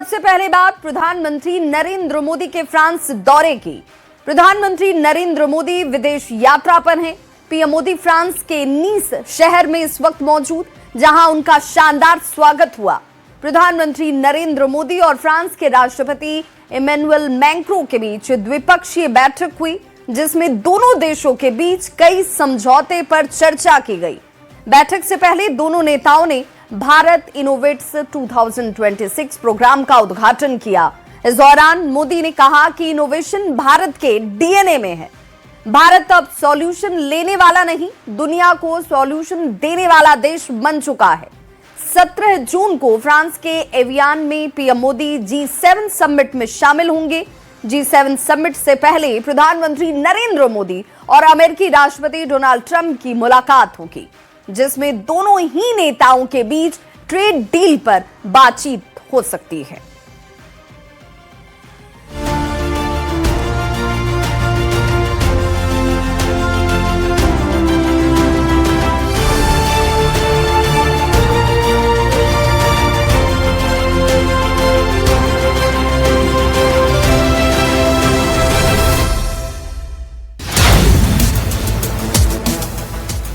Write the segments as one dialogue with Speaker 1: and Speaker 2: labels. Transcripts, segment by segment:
Speaker 1: सबसे पहले बात प्रधानमंत्री नरेंद्र मोदी के फ्रांस दौरे की। प्रधानमंत्री नरेंद्र मोदी विदेश यात्रा पर हैं। पीएम मोदी फ्रांस के नीस शहर में इस वक्त मौजूद, जहां उनका शानदार स्वागत हुआ। प्रधानमंत्री नरेंद्र मोदी और फ्रांस के राष्ट्रपति इमैनुअल मैक्रों के बीच द्विपक्षीय बैठक हुई, जिसमें दोनों देशों के बीच कई समझौते पर चर्चा की गई। बैठक से पहले दोनों नेताओं ने भारत इनोवेट्स 2026 प्रोग्राम का उद्घाटन किया। इस दौरान मोदी ने कहा कि इनोवेशन भारत के डीएनए में है। भारत अब सॉल्यूशन लेने वाला नहीं, दुनिया को सॉल्यूशन देने वाला देश बन चुका है। 17 जून को फ्रांस के एवियान में पीएम मोदी G7 समिट में शामिल होंगे। G7 समिट से पहले प्रधानमंत्री नरेंद्र मोदी और अमेरिकी राष्ट्रपति डोनाल्ड ट्रंप की मुलाकात होगी, जिसमें दोनों ही नेताओं के बीच ट्रेड डील पर बातचीत हो सकती है।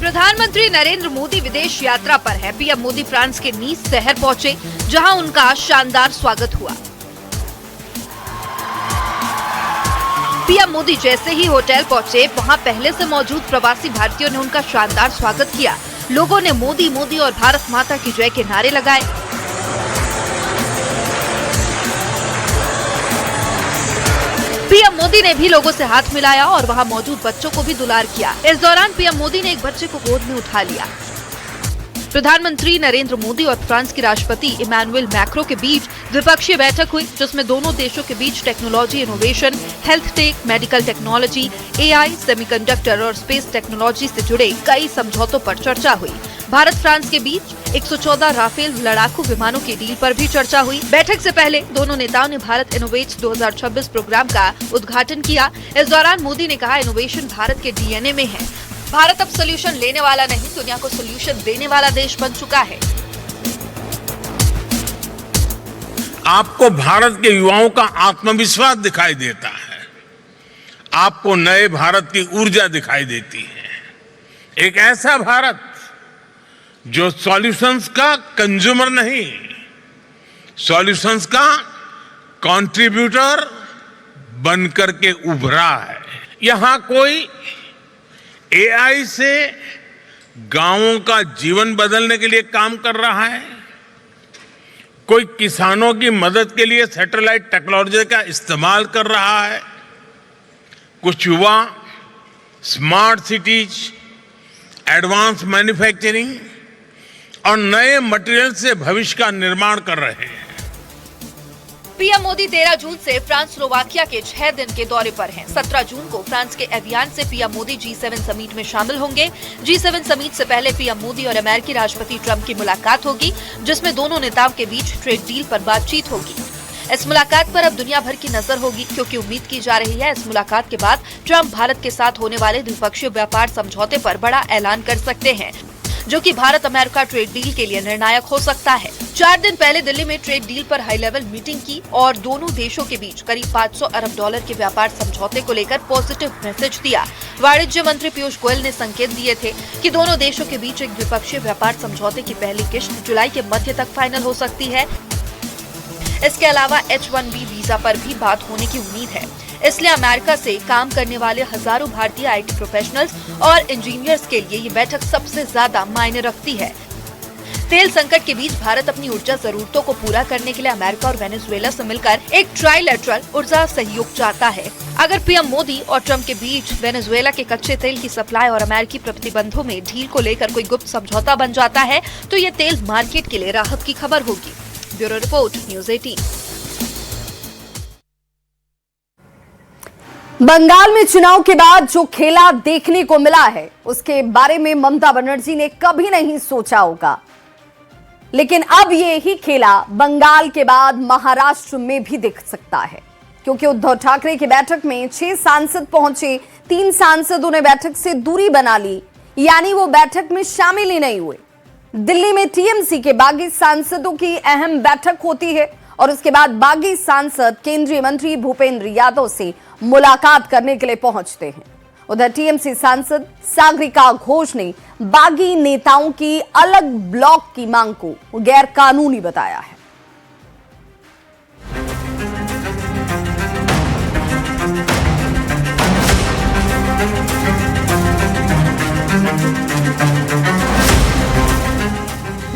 Speaker 2: प्रधानमंत्री नरेंद्र मोदी विदेश यात्रा पर है। पीएम मोदी फ्रांस के नीस शहर पहुंचे, जहां उनका शानदार स्वागत हुआ। पीएम मोदी जैसे ही होटल पहुंचे, वहां पहले से मौजूद प्रवासी भारतीयों ने उनका शानदार स्वागत किया। लोगों ने मोदी मोदी और भारत माता की जय के नारे लगाए। पीएम मोदी ने भी लोगों से हाथ मिलाया और वहां मौजूद बच्चों को भी दुलार किया। इस दौरान पीएम मोदी ने एक बच्चे को गोद में उठा लिया। प्रधानमंत्री नरेंद्र मोदी और फ्रांस के राष्ट्रपति इमैनुअल मैक्रों के बीच द्विपक्षीय बैठक हुई, जिसमें दोनों देशों के बीच technology innovation, health tech, medical technology, AI, semiconductor और स्पेस टेक्नोलॉजी से जुड़े कई समझौतों पर चर्चा हुई। भारत फ्रांस के बीच 114 राफेल लड़ाकू विमानों की डील पर भी चर्चा हुई। बैठक से पहले दोनों नेताओं ने भारत इनोवेट्स 2026 प्रोग्राम का उद्घाटन किया। इस दौरान मोदी ने कहा, इनोवेशन भारत के डीएनए में है। भारत अब सोल्यूशन लेने वाला नहीं, दुनिया को सोल्यूशन देने वाला देश बन चुका है।
Speaker 3: आपको भारत के युवाओं का आत्मविश्वास दिखाई देता है, आपको नए भारत की ऊर्जा दिखाई देती है। एक ऐसा भारत जो सॉल्यूशंस का कंज्यूमर नहीं, सॉल्यूशंस का कंट्रीब्यूटर बनकर के उभरा है। यहां कोई एआई से गांवों का जीवन बदलने के लिए काम कर रहा है, कोई किसानों की मदद के लिए सैटेलाइट टेक्नोलॉजी का इस्तेमाल कर रहा है, कुछ युवा स्मार्ट सिटीज, एडवांस मैन्युफैक्चरिंग और नए मटेरियल से भविष्य का निर्माण कर रहे हैं।
Speaker 2: पीएम मोदी 13 जून से फ्रांस स्लोवाकिया के 6 दिन के दौरे पर हैं। 17 जून को फ्रांस के एवियान से पीएम मोदी G7 समिट में शामिल होंगे। G7 समिट से पहले पीएम मोदी और अमेरिकी राष्ट्रपति ट्रंप की मुलाकात होगी, जिसमें दोनों नेताओं के बीच ट्रेड डील पर बातचीत होगी। इस मुलाकात पर अब दुनिया भर की नजर होगी, क्योंकि उम्मीद की जा रही है इस मुलाकात के बाद ट्रंप भारत के साथ होने वाले द्विपक्षीय व्यापार समझौते पर बड़ा ऐलान कर सकते हैं, जो कि भारत अमेरिका ट्रेड डील के लिए निर्णायक हो सकता है। 4 दिन पहले दिल्ली में ट्रेड डील पर हाई लेवल मीटिंग की और दोनों देशों के बीच करीब 500 अरब डॉलर के व्यापार समझौते को लेकर पॉजिटिव मैसेज दिया। वाणिज्य मंत्री पीयूष गोयल ने संकेत दिए थे कि दोनों देशों के बीच एक द्विपक्षीय व्यापार समझौते की पहली किश्त जुलाई के मध्य तक फाइनल हो सकती है। इसके अलावा H1B वीजा पर भी बात होने की उम्मीद है। इसलिए अमेरिका से काम करने वाले हजारों भारतीय आईटी प्रोफेशनल्स और इंजीनियर्स के लिए ये बैठक सबसे ज्यादा मायने रखती है। तेल संकट के बीच भारत अपनी ऊर्जा जरूरतों को पूरा करने के लिए अमेरिका और वेनेजुएला से मिलकर एक ट्राइलेटरल ऊर्जा सहयोग चाहता है। अगर पीएम मोदी और ट्रंप के बीच वेनेजुएला के कच्चे तेल की सप्लाई और अमेरिकी प्रतिबंधों में ढील को लेकर कोई गुप्त समझौता बन जाता है, तो ये तेल मार्केट के लिए राहत की खबर होगी। Bureau report, news 18।
Speaker 1: बंगाल में चुनाव के बाद जो खेला देखने को मिला है, उसके बारे में ममता बनर्जी ने कभी नहीं सोचा होगा। लेकिन अब ये ही खेला बंगाल के बाद महाराष्ट्र में भी दिख सकता है, क्योंकि उद्धव ठाकरे की बैठक में 6 सांसद पहुंचे, 3 सांसदों ने बैठक से दूरी बना ली, यानी वो बैठक में शामिल ही नहीं हुए। दिल्ली में टीएमसी के बागी सांसदों की अहम बैठक होती है और उसके बाद बागी सांसद केंद्रीय मंत्री भूपेंद्र यादव से मुलाकात करने के लिए पहुंचते हैं। उधर टीएमसी सांसद सागरिका घोष ने बागी नेताओं की अलग ब्लॉक की मांग को गैर कानूनी बताया है।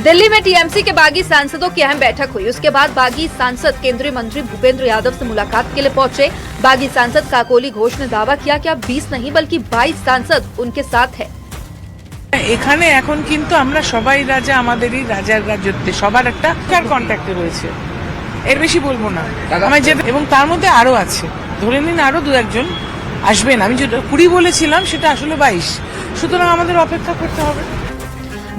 Speaker 2: दिल्ली में टीएमसी के बागी सांसदों की अहम बैठक हुई। उसके बाद बागी सांसद केंद्रीय मंत्री भूपेंद्र यादव से मुलाकात के लिए पहुंचे। बागी सांसद काकोली घोष ने दावा किया कि अब 20 नहीं बल्कि 22 सांसद उनके साथ है।
Speaker 4: এখানে এখন কিন্তু আমরা সবাই রাজা, আমাদেরই রাজার রাজত্বে সবার একটা কন্ট্যাক্টে রয়েছে, এর বেশি বলবো না। আমি এবং তার মধ্যে আরো আছে, ধরে নিন আরো দু একজন আসবেন। আমি যেটা 20 বলেছিলাম সেটা আসলে 22, সুতরাং আমাদের অপেক্ষা করতে হবে।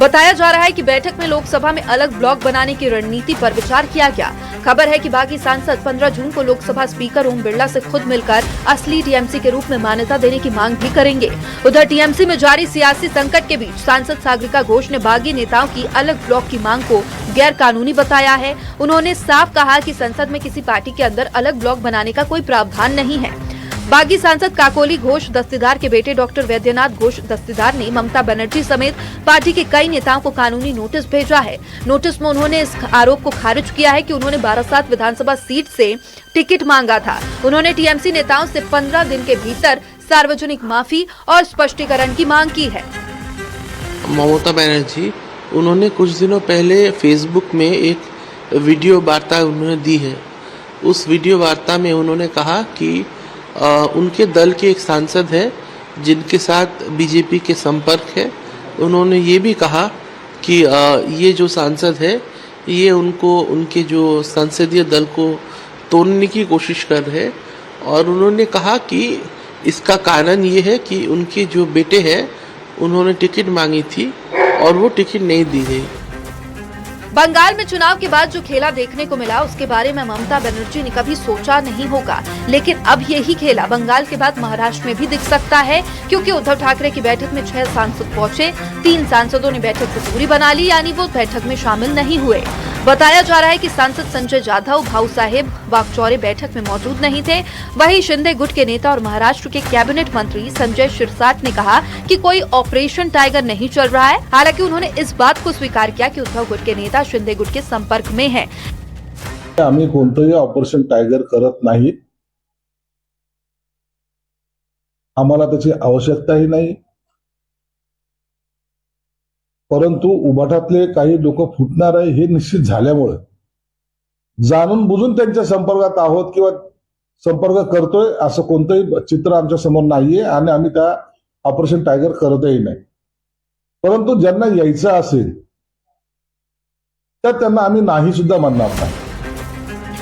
Speaker 2: बताया जा रहा है कि बैठक में लोकसभा में अलग ब्लॉक बनाने की रणनीति पर विचार किया गया। खबर है कि बागी सांसद 15 जून को लोकसभा स्पीकर ओम बिरला से खुद मिलकर असली टीएमसी के रूप में मान्यता देने की मांग भी करेंगे। उधर टीएमसी में जारी सियासी संकट के बीच सांसद सागरिका घोष ने बागी नेताओं की अलग ब्लॉक की मांग को गैर कानूनी बताया है। उन्होंने साफ कहा कि संसद में किसी पार्टी के अंदर अलग ब्लॉक बनाने का कोई प्रावधान नहीं है। बागी सांसद काकोली घोष दस्तीदार के बेटे डॉक्टर वैद्यनाथ घोष दस्तीदार ने ममता बनर्जी समेत पार्टी के कई नेताओं को कानूनी नोटिस भेजा है। नोटिस में उन्होंने इस आरोप को खारिज किया है कि उन्होंने बारासात विधानसभा सीट से टिकट मांगा था। उन्होंने टीएमसी नेताओं से 15 दिन के भीतर सार्वजनिक माफी और स्पष्टीकरण की मांग की है।
Speaker 5: ममता बनर्जी उन्होंने कुछ दिनों पहले फेसबुक में एक वीडियो वार्ता उन्होंने दी है। उस वीडियो वार्ता में उन्होंने कहा कि उनके दल के एक सांसद है जिनके साथ बीजेपी के संपर्क है। उन्होंने ये भी कहा कि ये जो सांसद है ये उनको उनके जो संसदीय दल को तोड़ने की कोशिश कर रहे हैं। और उन्होंने कहा कि इसका कारण ये है कि उनके जो बेटे हैं उन्होंने टिकट मांगी थी और वो टिकट नहीं दी गई।
Speaker 2: बंगाल में चुनाव के बाद जो खेला देखने को मिला उसके बारे में ममता बनर्जी ने कभी सोचा नहीं होगा, लेकिन अब यही खेला बंगाल के बाद महाराष्ट्र में भी दिख सकता है, क्योंकि उद्धव ठाकरे की बैठक में 6 सांसद पहुंचे। 3 सांसदों ने बैठक को पूरी बना ली, यानी वो बैठक में शामिल नहीं हुए। बताया जा रहा है कि सांसद संजय जाधव, भाऊ साहेब वाकचौरे बैठक में मौजूद नहीं थे। वहीं शिंदे गुट के नेता और महाराष्ट्र के कैबिनेट मंत्री संजय शिरसाट ने कहा कि कोई ऑपरेशन टाइगर नहीं चल रहा है। हालांकि उन्होंने इस बात को स्वीकार किया कि उद्धव गुट के नेता शिंदे गुट के संपर्क में हैं।
Speaker 6: आम्ही कोणतंही ऑपरेशन टायगर करत नाही, आम्हाला त्याची आवश्यकताही नाही। परंतु उभाटातले काही लोक फुटणार आहे हे निश्चित झाल्यामुळे जाणून बुजून त्यांच्या संपर्कात आहोत किंवा संपर्क करतोय असं कोणतंही चित्र आमच्या समोर नाहीये आणि आम्ही त्या ऑपरेशन टायगर करतही नाही। परंतु ज्यांना यायचं असेल तर त्यांना आम्ही नाही सुद्धा म्हणणार नाही।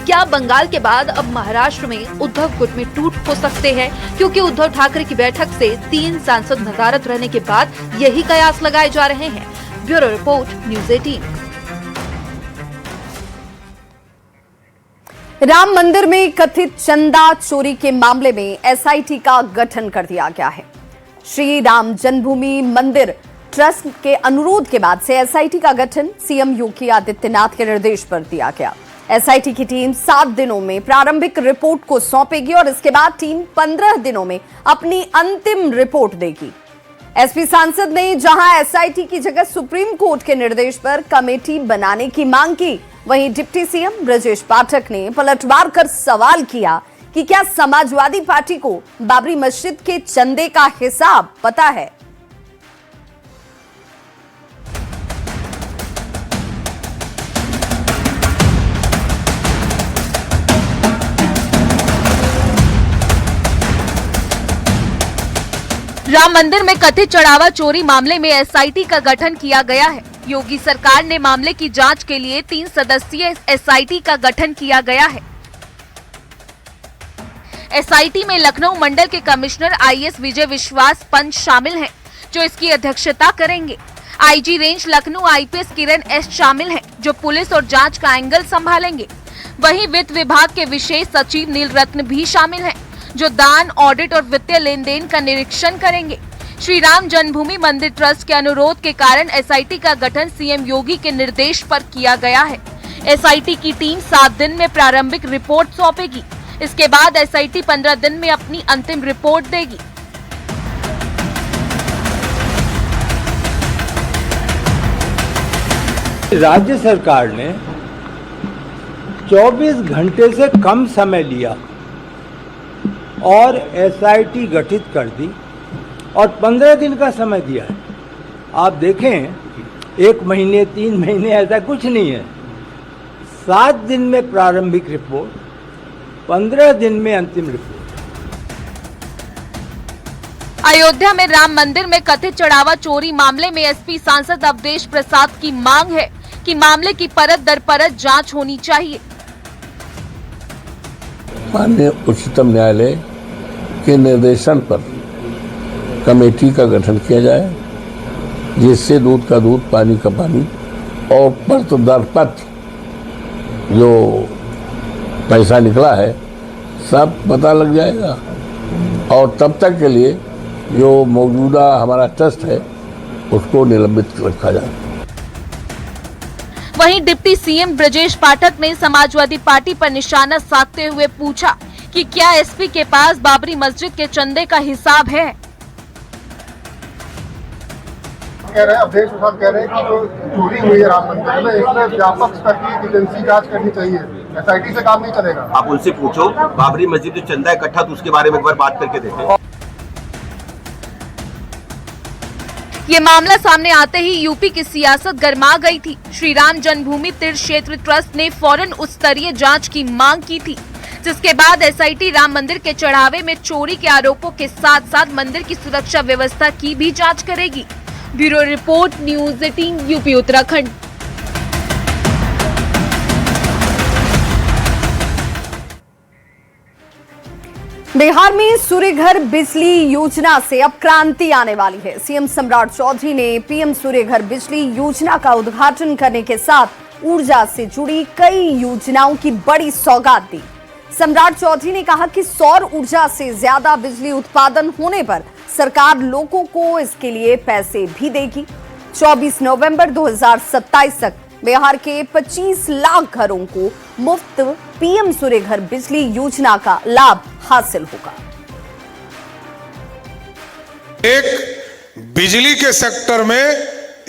Speaker 2: क्या बंगाल के बाद अब महाराष्ट्र में उद्धव गुट में टूट हो सकते हैं, क्योंकि उद्धव ठाकरे की बैठक से 3 सांसद नदारद रहने के बाद यही कयास लगाए जा रहे हैं। Bureau report, news 18।
Speaker 1: राम मंदिर में कथित चंदा चोरी के मामले में एसआईटी का गठन कर दिया गया है। श्री राम जन्मभूमि मंदिर ट्रस्ट के अनुरोध के बाद से एसआईटी का गठन सीएम योगी आदित्यनाथ के निर्देश पर दिया गया। एसआईटी की टीम 7 दिनों में प्रारंभिक रिपोर्ट को सौंपेगी और इसके बाद टीम 15 दिनों में अपनी अंतिम रिपोर्ट देगी। एसपी सांसद ने जहां एसआईटी की जगह सुप्रीम कोर्ट के निर्देश पर कमेटी बनाने की मांग की, वहीं डिप्टी सीएम ब्रजेश पाठक ने पलटवार कर सवाल किया कि क्या समाजवादी पार्टी को बाबरी मस्जिद के चंदे का हिसाब पता है।
Speaker 2: राम मंदिर में कथित चढ़ावा चोरी मामले में एसआईटी का गठन किया गया है। योगी सरकार ने मामले की जांच के लिए 3 सदस्यीय एसआईटी का गठन किया गया है। एसआईटी में लखनऊ मंडल के कमिश्नर आईएएस विजय विश्वास पंत शामिल हैं, जो इसकी अध्यक्षता करेंगे। आईजी रेंज लखनऊ आईपीएस किरण एस शामिल हैं, जो पुलिस और जांच का एंगल संभालेंगे। वहीं वित्त विभाग के विशेष सचिव नील रत्न भी शामिल हैं, जो दान, ऑडिट और वित्तीय लेन देन का निरीक्षण करेंगे। श्री राम जन्मभूमि मंदिर ट्रस्ट के अनुरोध के कारण एसआईटी का गठन सीएम योगी के निर्देश पर किया गया है।
Speaker 7: एसआईटी की टीम 7 दिन में प्रारंभिक रिपोर्ट सौंपेगी। इसके बाद एसआईटी 15 दिन में अपनी अंतिम रिपोर्ट देगी।
Speaker 8: राज्य सरकार ने 24 घंटे से कम समय लिया और एसआईटी गठित कर दी और 15 दिन का समय दिया है। आप देखें 1 महीने 3 महीने ऐसा कुछ नहीं है। 7 दिन में प्रारंभिक रिपोर्ट, 15 दिन में अंतिम रिपोर्ट।
Speaker 7: अयोध्या में राम मंदिर में कथित चढ़ावा चोरी मामले में एसपी सांसद अवधेश प्रसाद की मांग है कि मामले की परत दर परत जांच होनी चाहिए।
Speaker 9: माननीय उच्चतम न्यायालय के निर्देशन पर कमेटी का गठन किया जाए, जिससे दूध का दूध पानी का पानी और परत दर परत जो पैसा निकला है सब पता लग जाएगा और तब तक के लिए जो मौजूदा हमारा ट्रस्ट है उसको निलंबित रखा जाए।
Speaker 7: वहीं डिप्टी सीएम ब्रजेश पाठक ने समाजवादी पार्टी पर निशाना साधते हुए पूछा कि क्या एसपी के पास बाबरी मस्जिद के चंदे का हिसाब है।
Speaker 10: कह रहे हैं अवधेश प्रसाद कह रहे हैं कि जो चोरी हुई है राम मंदिर में, इसमें व्यापक स्तर की एजेंसी जांच करनी चाहिए, एसआईटी से काम नहीं चलेगा।
Speaker 11: आप उनसे पूछो बाबरी मस्जिद जो चंदा इकट्ठा तो उसके बारे में एक बार बात करके देखें।
Speaker 7: ये मामला सामने आते ही यूपी की सियासत गर्मा गई थी। श्री राम जन्मभूमि तीर्थ क्षेत्र ट्रस्ट ने फौरन उच्च स्तरीय जांच की मांग की थी, जिसके बाद एसआईटी राम मंदिर के चढ़ावे में चोरी के आरोपों के साथ साथ मंदिर की सुरक्षा व्यवस्था की भी जांच करेगी। Bureau report, news 18 UP Uttarakhand.
Speaker 1: Bihar में सूर्यघर बिजली योजना से अब क्रांति आने वाली है। सीएम सम्राट चौधरी ने पीएम सूर्यघर बिजली योजना का उद्घाटन करने के साथ ऊर्जा से जुड़ी कई योजनाओं की बड़ी सौगात दी। सम्राट चौधरी ने कहा कि सौर ऊर्जा से ज्यादा बिजली उत्पादन होने पर सरकार लोगों को इसके लिए पैसे भी देगी। 24 नवंबर 2027 तक बिहार के 25 लाख घरों को मुफ्त पीएम सूर्यघर बिजली योजना का लाभ हासिल होगा।
Speaker 12: एक बिजली के सेक्टर में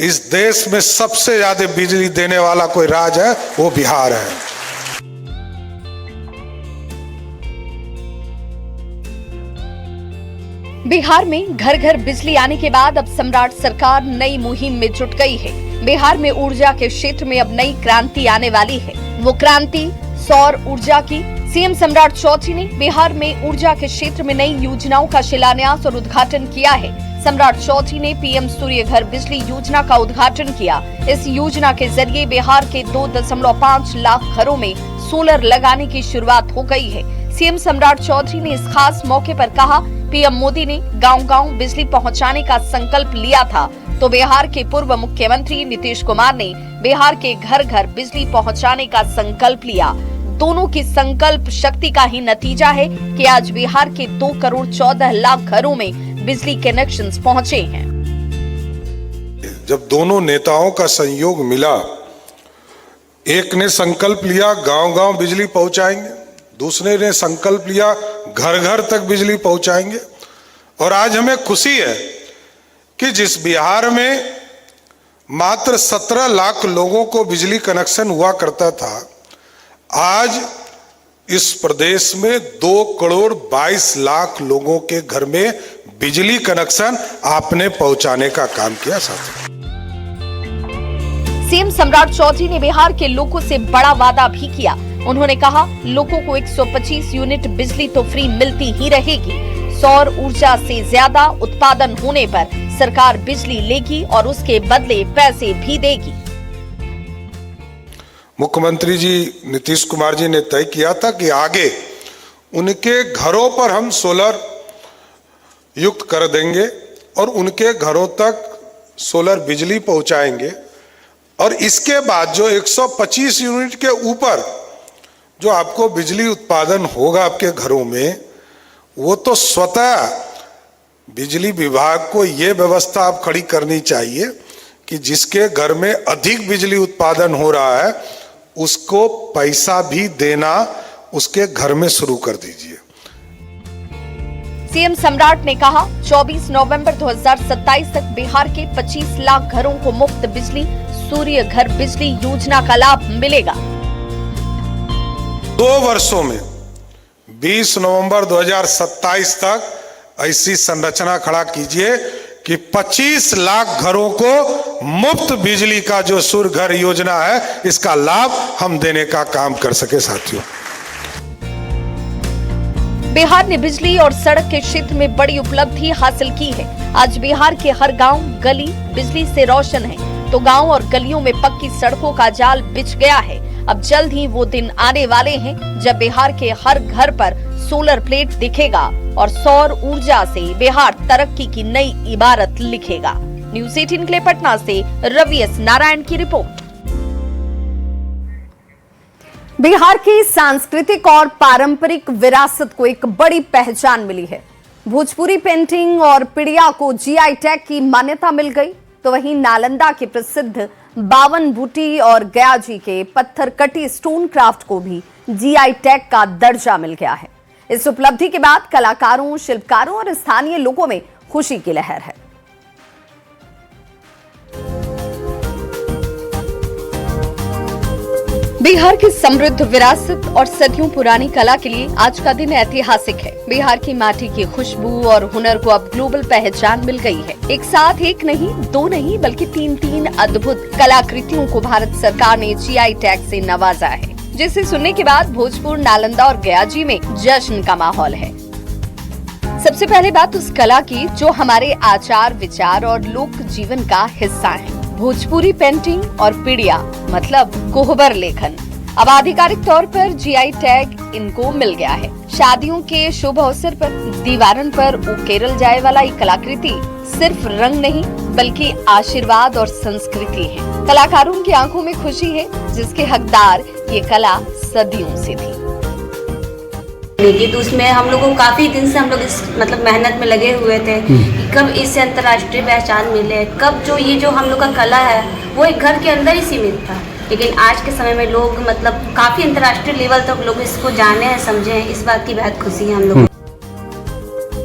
Speaker 12: इस देश में सबसे ज्यादा बिजली देने वाला कोई राज्य है, वो बिहार है।
Speaker 1: बिहार में घर घर बिजली आने के बाद अब सम्राट सरकार नई मुहिम में जुट गई है। बिहार में ऊर्जा के क्षेत्र में अब नई क्रांति आने वाली है। वो क्रांति सौर ऊर्जा की। सीएम सम्राट चौधरी ने बिहार में ऊर्जा के क्षेत्र में नई योजनाओं का शिलान्यास और उद्घाटन किया है। सम्राट चौधरी ने पीएम सूर्यघर बिजली योजना का उद्घाटन किया। इस योजना के जरिए बिहार के 2.5 लाख घरों में सोलर लगाने की शुरुआत हो गई है। सीएम सम्राट चौधरी ने इस खास मौके पर कहा, पीएम मोदी ने गांव-गांव बिजली पहुंचाने का संकल्प लिया था, तो बिहार के पूर्व मुख्यमंत्री नीतीश कुमार ने बिहार के घर घर बिजली पहुंचाने का संकल्प लिया। दोनों की संकल्प शक्ति का ही नतीजा है कि आज बिहार के 2 करोड़ 14 लाख घरों में बिजली कनेक्शंस पहुंचे हैं।
Speaker 12: जब दोनों नेताओं का संयोग मिला, एक ने संकल्प लिया गांव-गांव बिजली पहुंचाएंगे, दूसरे ने संकल्प लिया घर घर तक बिजली पहुंचाएंगे। और आज हमें खुशी है कि जिस बिहार में मात्र 17 लाख लोगों को बिजली कनेक्शन हुआ करता था, आज इस प्रदेश में 2 करोड़ 22 लाख लोगों के घर में बिजली कनेक्शन आपने पहुंचाने का काम किया। साथ
Speaker 1: सीएम सम्राट चौधरी ने बिहार के लोगों से बड़ा वादा भी किया। उन्होंने कहा, लोगों को 125 यूनिट बिजली तो फ्री मिलती ही रहेगी। सौर ऊर्जा से ज्यादा उत्पादन होने पर सरकार बिजली लेगी और उसके बदले पैसे भी देगी।
Speaker 12: मुख्यमंत्री जी नीतीश कुमार जी ने तय किया था कि आगे उनके घरों पर हम सोलर युक्त कर देंगे और उनके घरों तक सोलर बिजली पहुंचाएंगे। और इसके बाद जो 125 यूनिट के ऊपर जो आपको बिजली उत्पादन होगा आपके घरों में, वो तो स्वतः बिजली विभाग को ये व्यवस्था आप खड़ी करनी चाहिए कि जिसके घर में अधिक बिजली उत्पादन हो रहा है उसको पैसा भी देना उसके घर में शुरू कर दीजिए।
Speaker 2: सीएम सम्राट ने कहा 24 नवंबर 2027 तक बिहार के 25 लाख घरों को मुफ्त बिजली सूर्य घर बिजली योजना का लाभ मिलेगा।
Speaker 12: 2 वर्षों में 20 नवंबर 2027 तक ऐसी संरचना खड़ा कीजिए कि 25 लाख घरों को मुफ्त बिजली का जो सूर्य घर योजना है इसका लाभ हम देने का काम कर सके। साथियों,
Speaker 2: बिहार ने बिजली और सड़क के क्षेत्र में बड़ी उपलब्धि हासिल की है। आज बिहार के हर गांव गली बिजली से रोशन है, तो गांव और गलियों में पक्की सड़कों का जाल बिछ गया है। अब जल्द ही वो दिन आने वाले हैं जब बिहार के हर घर पर सोलर प्लेट दिखेगा और सौर ऊर्जा से बिहार तरक्की की नई इबारत लिखेगा। न्यूज़ 18 के लिए पटना से रवि एस नारायण की रिपोर्ट।
Speaker 1: बिहार की सांस्कृतिक और पारंपरिक विरासत को एक बड़ी पहचान मिली है। भोजपुरी पेंटिंग और पिड़िया को जीआई टैग की मान्यता मिल गई, तो वहीं नालंदा के प्रसिद्ध बावन बूटी और गयाजी के पत्थर कटी स्टोन क्राफ्ट को भी जीआई टैग का दर्जा मिल गया है। इस उपलब्धि के बाद कलाकारों, शिल्पकारों और स्थानीय लोगों में खुशी की लहर है।
Speaker 2: बिहार की समृद्ध विरासत और सदियों पुरानी कला के लिए आज का दिन ऐतिहासिक है। बिहार की माटी की खुशबू और हुनर को अब ग्लोबल पहचान मिल गई है। एक साथ एक नहीं, 2 नहीं, बल्कि 3 अद्भुत कलाकृतियों को भारत सरकार ने जीआई टैग से नवाजा है, जिसे सुनने के बाद भोजपुर, नालंदा और गयाजी में जश्न का माहौल है। सबसे पहले बात उस कला की जो हमारे आचार, विचार और लोक जीवन का हिस्सा है। भोजपुरी पेंटिंग और पिड़िया मतलब कोहबर लेखन अब आधिकारिक तौर पर जीआई टैग इनको मिल गया है। शादियों के शुभ अवसर पर दीवारन पर उकेरल जाए वाला ये कलाकृति सिर्फ रंग नहीं बल्कि आशीर्वाद और संस्कृति है। कलाकारों की आंखों में खुशी है, जिसके हकदार ये कला सदियों से थी।
Speaker 13: तो उसमें हम लोगों को काफी दिन से हम लोग इस मतलब मेहनत में लगे हुए थे कि कब इससे अंतर्राष्ट्रीय पहचान मिले, कब जो ये जो हम लोग का कला है वो एक घर के अंदर ही सीमित था, लेकिन आज के समय में लोग मतलब काफी अंतर्राष्ट्रीय लेवल तक लोग इसको जाने हैं, समझे हैं। इस बात की बहुत खुशी है हम लोग।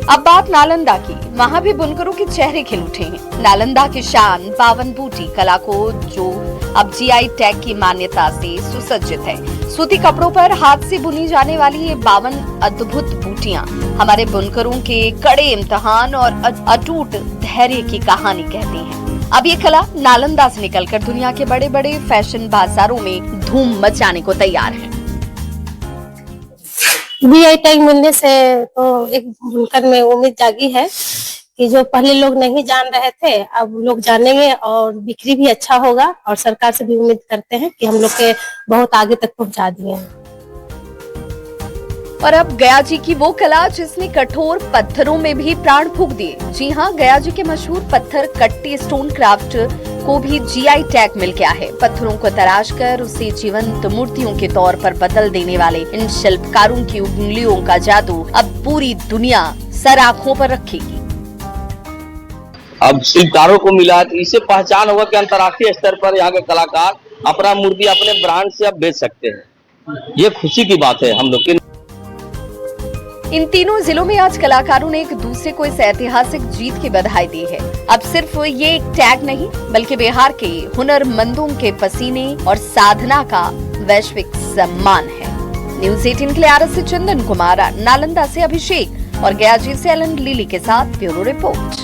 Speaker 2: अब बात नालंदा की, वहाँ भी बुनकरों के चेहरे खिल उठे हैं। नालंदा की शान बावन बूटी कला को जो अब जीआई टैग की मान्यता से सुसज्जित है। सूती कपड़ों पर हाथ से बुनी जाने वाली ये 52 अद्भुत बूटियां हमारे बुनकरों के कड़े इम्तिहान और अटूट धैर्य की कहानी कहती हैं। अब ये कला नालंदा से निकलकर दुनिया के बड़े बड़े फैशन बाजारों में धूम मचाने को तैयार है।
Speaker 14: जीआई टैग मिलने से तो एक बुनकर में उम्मीद जागी है कि जो पहले लोग नहीं जान रहे थे अब लोग जानेंगे और बिक्री भी अच्छा होगा, और सरकार से भी उम्मीद करते हैं कि हम लोग के बहुत आगे तक पहुंचा दिए हैं।
Speaker 2: और अब गयाजी की वो कला जिसने कठोर पत्थरों में भी प्राण फूंक दिए। जी हाँ, गयाजी के मशहूर पत्थर कट्टी स्टोन क्राफ्ट को भी जीआई टैग मिल गया है। पत्थरों को तराश कर उसे जीवंत मूर्तियों के तौर पर बदल देने वाले इन शिल्पकारों की उंगलियों का जादू अब पूरी दुनिया सर आंखों पर रखेगी।
Speaker 15: अब शिल्पकारों को मिला है तो इससे पहचान होगा कि अंतर्राष्ट्रीय स्तर पर यहाँ के कलाकार अपना मूर्ति अपने ब्रांड से अब बेच सकते हैं। ये खुशी की बात है हम लोग की।
Speaker 2: इन तीनों जिलों में आज कलाकारों ने एक दूसरे को इस ऐतिहासिक जीत की बधाई दी है। अब सिर्फ ये एक टैग नहीं बल्कि बिहार के हुनरमंदों के पसीने और साधना का वैश्विक सम्मान है। न्यूज़ 18 के लिए आरएस से चंदन कुमार, नालंदा से अभिषेक और गयाजी से एलन लीली के साथ ब्यूरो रिपोर्ट।